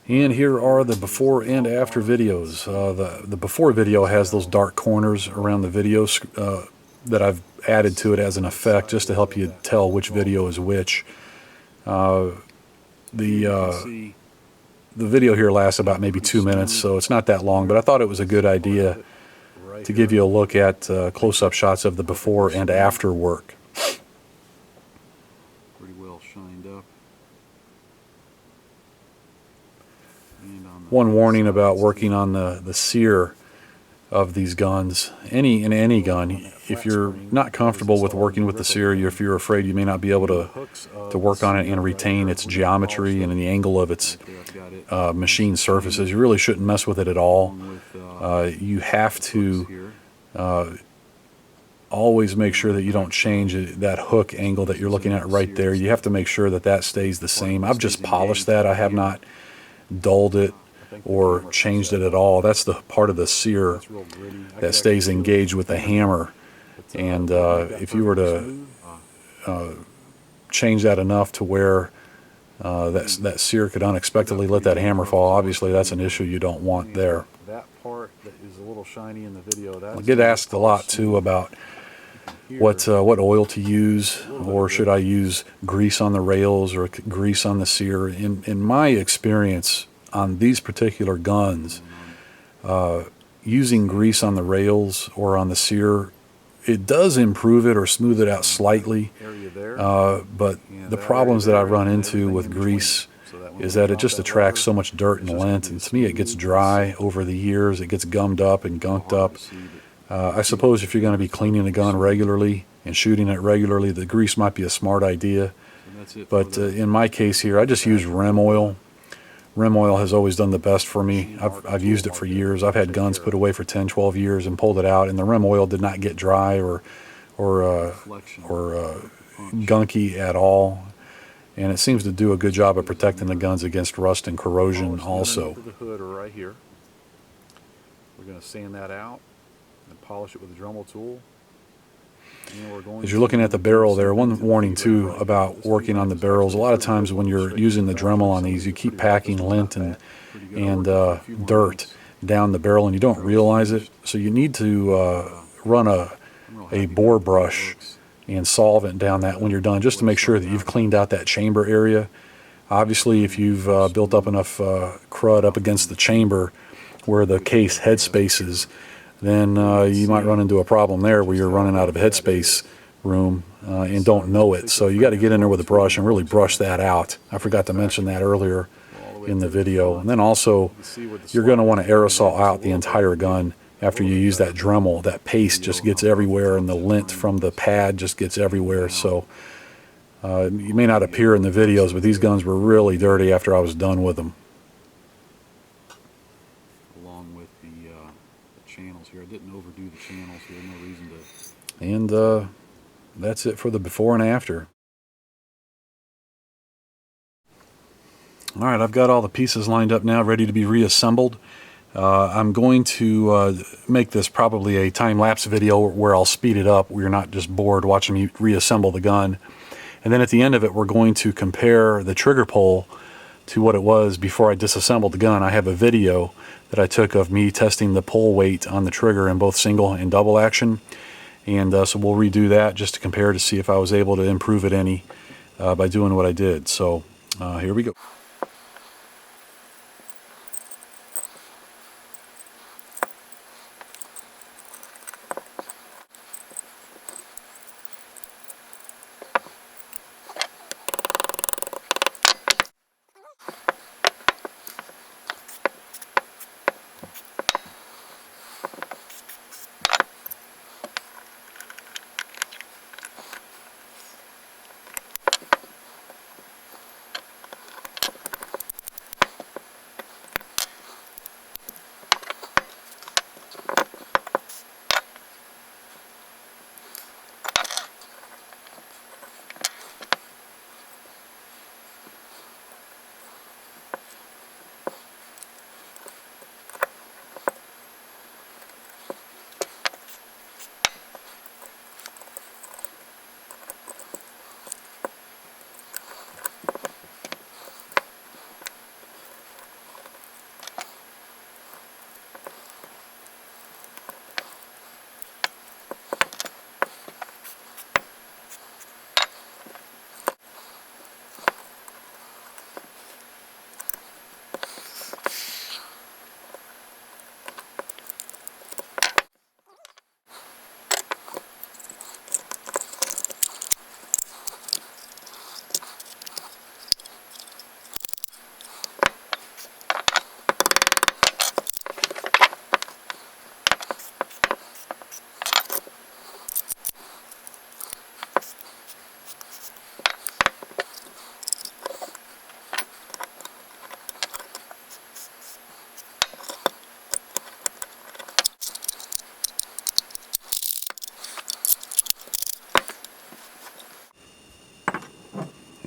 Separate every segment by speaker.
Speaker 1: And here are the before and after videos. The before video has those dark corners around the video that I've added to it as an effect just to help you tell which video is which. The video here lasts about maybe 2 minutes, so it's not that long, but I thought it was a good idea to give you a look at close-up shots of the before and after work.
Speaker 2: Pretty well shined up.
Speaker 1: One warning about working on the sear of these guns, in any gun, if you're not comfortable with working with the sear, if you're afraid you may not be able to work on it and retain its geometry and the angle of its machine surfaces, you really shouldn't mess with it at all. You have to always make sure that you don't change that hook angle that you're looking at right there. You have to make sure that that stays the same. I've just polished that. I have not dulled it or changed it at all. That's the part of the sear that stays engaged with the hammer. And if you were to change that enough to where that sear could unexpectedly let that hammer fall, obviously that's an issue you don't want there.
Speaker 2: That part that is a little shiny in the video.
Speaker 1: I get asked a lot too about what oil to use, or should I use grease on the rails or grease on the sear. In my experience on these particular guns, using grease on the rails or on the sear, it does improve it or smooth it out slightly, but the problems that I run into with grease is that it just attracts so much dirt and lint, and to me it gets dry over the years. It gets gummed up and gunked up. I suppose if you're going to be cleaning a gun regularly and shooting it regularly, the grease might be a smart idea. But in my case here, I just use rim oil. Rim oil has always done the best for me. I've used it for years. I've had guns put away for 10, 12 years and pulled it out, and the rim oil did not get dry or gunky at all. And it seems to do a good job of protecting the guns against rust and corrosion also.
Speaker 2: The hood right here. We're going to sand that out and polish it with a Dremel tool.
Speaker 1: As you're looking at the barrel there, one warning too about working on the barrels. A lot of times when you're using the Dremel on these, you keep packing lint and dirt down the barrel and you don't realize it. So you need to run a bore brush and solvent down that when you're done, just to make sure that you've cleaned out that chamber area. Obviously, if you've built up enough crud up against the chamber where the case headspace is, then you might run into a problem there where you're running out of headspace room and don't know it. So you got to get in there with a brush and really brush that out. I forgot to mention that earlier in the video. And then also, you're going to want to aerosol out the entire gun after you use that Dremel. That paste just gets everywhere, and the lint from the pad just gets everywhere. So you may not appear in the videos, but these guns were really dirty after I was done with them.
Speaker 2: Along with the channels here, I didn't overdo the channels here. No reason to.
Speaker 1: And that's it for the before and after. All right, I've got all the pieces lined up now, ready to be reassembled. I'm going to make this probably a time-lapse video where I'll speed it up where you're not just bored watching me reassemble the gun. And then at the end of it, we're going to compare the trigger pull to what it was before I disassembled the gun. I have a video that I took of me testing the pull weight on the trigger in both single and double action. And so we'll redo that just to compare to see if I was able to improve it any by doing what I did. So here we go.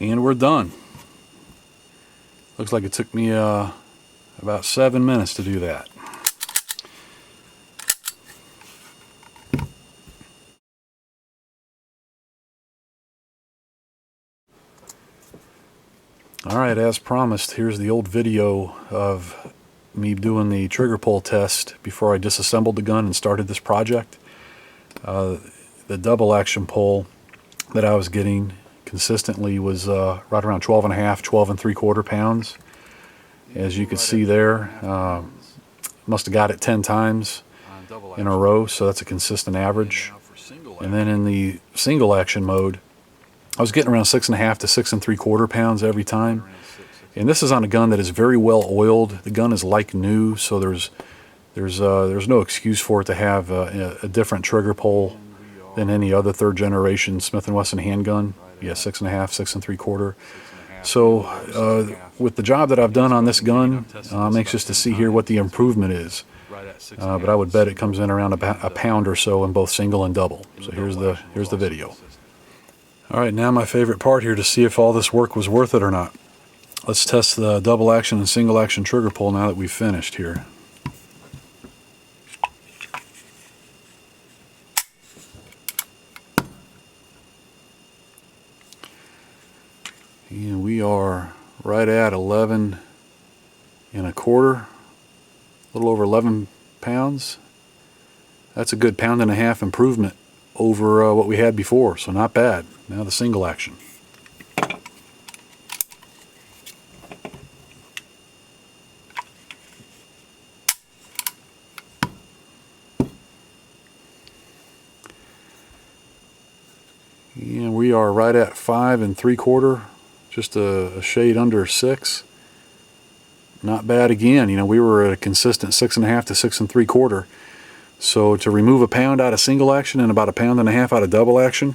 Speaker 1: And we're done. Looks like it took me about 7 minutes to do that. Alright, as promised, here's the old video of me doing the trigger pull test before I disassembled the gun and started this project. The double action pull that I was getting consistently was right around 12 and a half, 12 and 3/4 pounds. As you can see there, must have got it 10 times in a row, so that's a consistent average. And then in the single action mode, I was getting around 6 and a half to 6 and 3/4 pounds every time. And this is on a gun that is very well oiled. The gun is like new, so there's no excuse for it to have a different trigger pull than any other third generation Smith Wesson handgun. Yeah, 6 and a half, 6 and 3/4. So with the job that I've done on this gun, I'm anxious to see here what the improvement is. But I would bet it comes in around a pound or so in both single and double. So here's the video. All right, now my favorite part here to see if all this work was worth it or not. Let's test the double action and single action trigger pull now that we've finished here. And we are right at 11 and a quarter, a little over 11 pounds. That's a good pound and a half improvement over what we had before, so not bad. Now the single action. And we are right at 5 and 3/4, just a shade under 6. Not bad again. You know, we were at a consistent 6 and a half to 6 and 3/4. So to remove a pound out of single action and about a pound and a half out of double action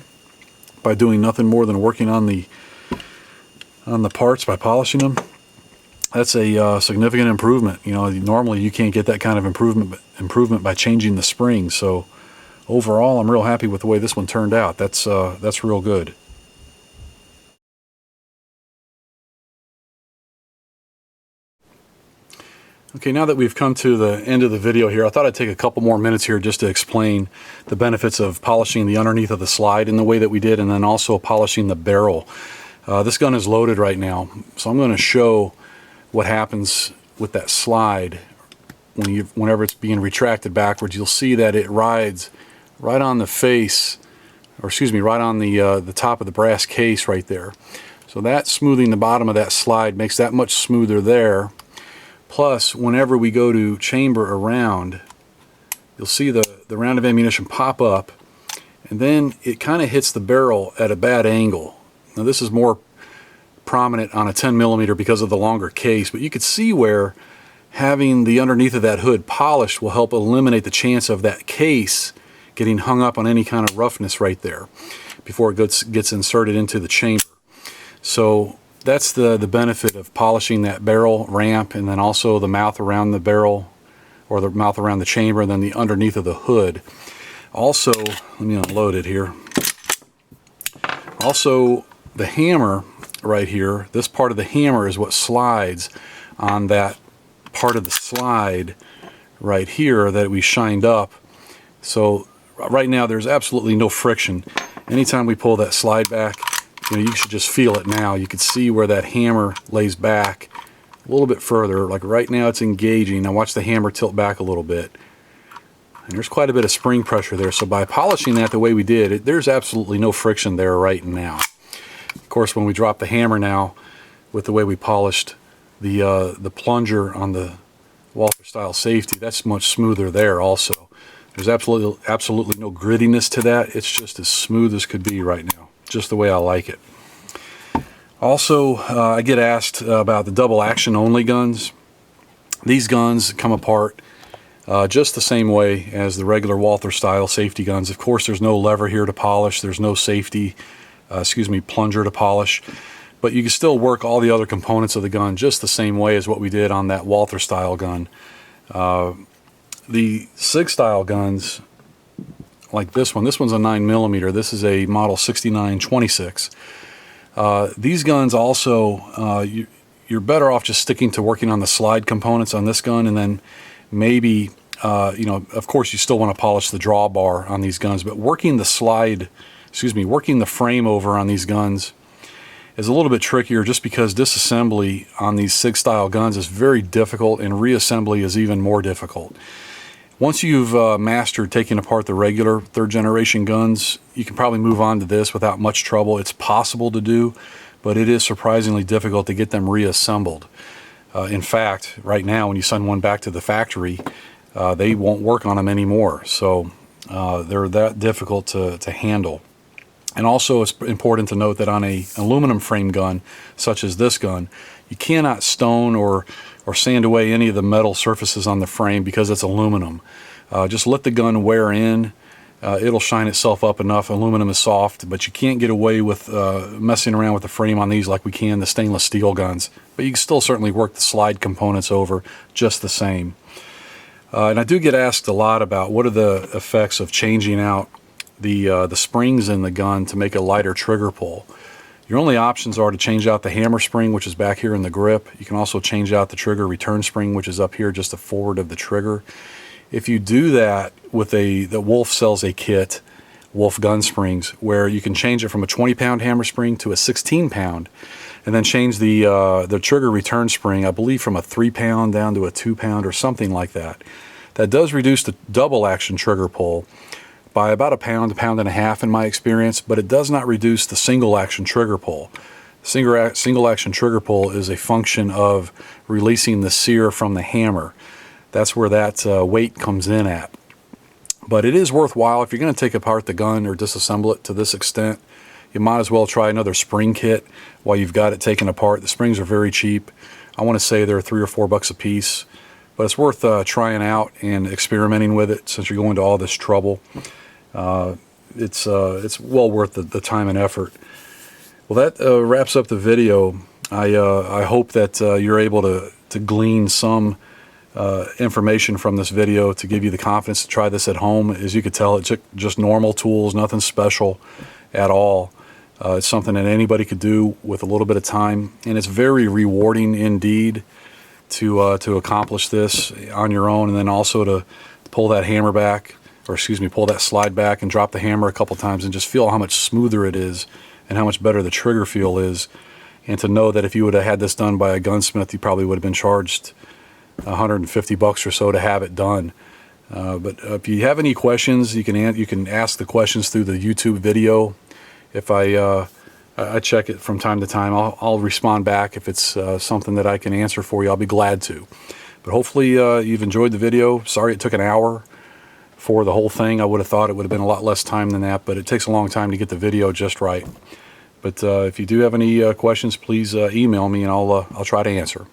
Speaker 1: by doing nothing more than working on the parts by polishing them, that's a significant improvement. You know, normally you can't get that kind of improvement by changing the spring. So overall, I'm real happy with the way this one turned out. That's real good. Okay, now that we've come to the end of the video here, I thought I'd take a couple more minutes here just to explain the benefits of polishing the underneath of the slide in the way that we did, and then also polishing the barrel. This gun is loaded right now, so I'm going to show what happens with that slide whenever it's being retracted backwards. You'll see that it rides right on the face, or excuse me, right on the top of the brass case right there. So that smoothing the bottom of that slide makes that much smoother there. Plus, whenever we go to chamber around, you'll see the round of ammunition pop up, and then it kind of hits the barrel at a bad angle. Now this is more prominent on a 10mm because of the longer case, but you could see where having the underneath of that hood polished will help eliminate the chance of that case getting hung up on any kind of roughness right there before it gets inserted into the chamber. So that's the benefit of polishing that barrel ramp, and then also the mouth around the barrel, or the mouth around the chamber, and then the underneath of the hood. Also, let me unload it here. Also, the hammer right here, this part of the hammer is what slides on that part of the slide right here that we shined up. So right now there's absolutely no friction. Anytime we pull that slide back, you know, you should just feel it now. You can see where that hammer lays back a little bit further. Like right now it's engaging. Now watch the hammer tilt back a little bit. And there's quite a bit of spring pressure there. So by polishing that the way we did, there's absolutely no friction there right now. Of course, when we drop the hammer now, with the way we polished the plunger on the Walther style safety, that's much smoother there also. There's absolutely no grittiness to that. It's just as smooth as could be right now. Just the way I like it. Also, I get asked about the double action only guns. These guns come apart just the same way as the regular Walther style safety guns. Of course, there's no lever here to polish. There's no safety, plunger to polish. But you can still work all the other components of the gun just the same way as what we did on that Walther style gun. The SIG style guns, like this one's a 9mm. This is a model 6926. These guns also, you're better off just sticking to working on the slide components on this gun, and then maybe, of course you still want to polish the drawbar on these guns, but working the frame over on these guns is a little bit trickier, just because disassembly on these SIG style guns is very difficult, and reassembly is even more difficult. Once you've mastered taking apart the regular third generation guns, you can probably move on to this without much trouble. It's possible to do, but it is surprisingly difficult to get them reassembled. In fact, right now when you send one back to the factory, they won't work on them anymore. So they're that difficult to handle. And also it's important to note that on an aluminum frame gun, such as this gun, you cannot stone or sand away any of the metal surfaces on the frame because it's aluminum. Just let the gun wear in. It'll shine itself up enough. Aluminum is soft, but you can't get away with messing around with the frame on these like we can the stainless steel guns. But you can still certainly work the slide components over just the same. And I do get asked a lot about what are the effects of changing out the springs in the gun to make a lighter trigger pull. Your only options are to change out the hammer spring, which is back here in the grip. You can also change out the trigger return spring, which is up here just the forward of the trigger. If you do that with the Wolf sells a kit, Wolf gun springs, where you can change it from a 20-pound hammer spring to a 16-pound, and then change the trigger return spring, I believe from a 3-pound down to a 2-pound or something like that. That does reduce the double action trigger pull by about a pound and a half in my experience, but it does not reduce the single action trigger pull. Single action trigger pull is a function of releasing the sear from the hammer. That's where that weight comes in at. But it is worthwhile. If you're going to take apart the gun or disassemble it to this extent, you might as well try another spring kit while you've got it taken apart. The springs are very cheap. I want to say they're $3 or $4 a piece, but it's worth trying out and experimenting with it since you're going to all this trouble. It's well worth the time and effort. Well, that wraps up the video. I hope that you're able to glean some information from this video to give you the confidence to try this at home. As you could tell, it took just normal tools, nothing special at all. It's something that anybody could do with a little bit of time, and it's very rewarding indeed to accomplish this on your own, and then also to pull that hammer back, pull that slide back and drop the hammer a couple times and just feel how much smoother it is and how much better the trigger feel is. And to know that if you would have had this done by a gunsmith, you probably would have been charged $150 or so to have it done. But if you have any questions, you can ask the questions through the YouTube video. If I check it from time to time, I'll respond back. If it's something that I can answer for you, I'll be glad to. But hopefully you've enjoyed the video. Sorry it took an hour for the whole thing. I would have thought it would have been a lot less time than that, but it takes a long time to get the video just right. But if you do have any questions, please email me and I'll try to answer.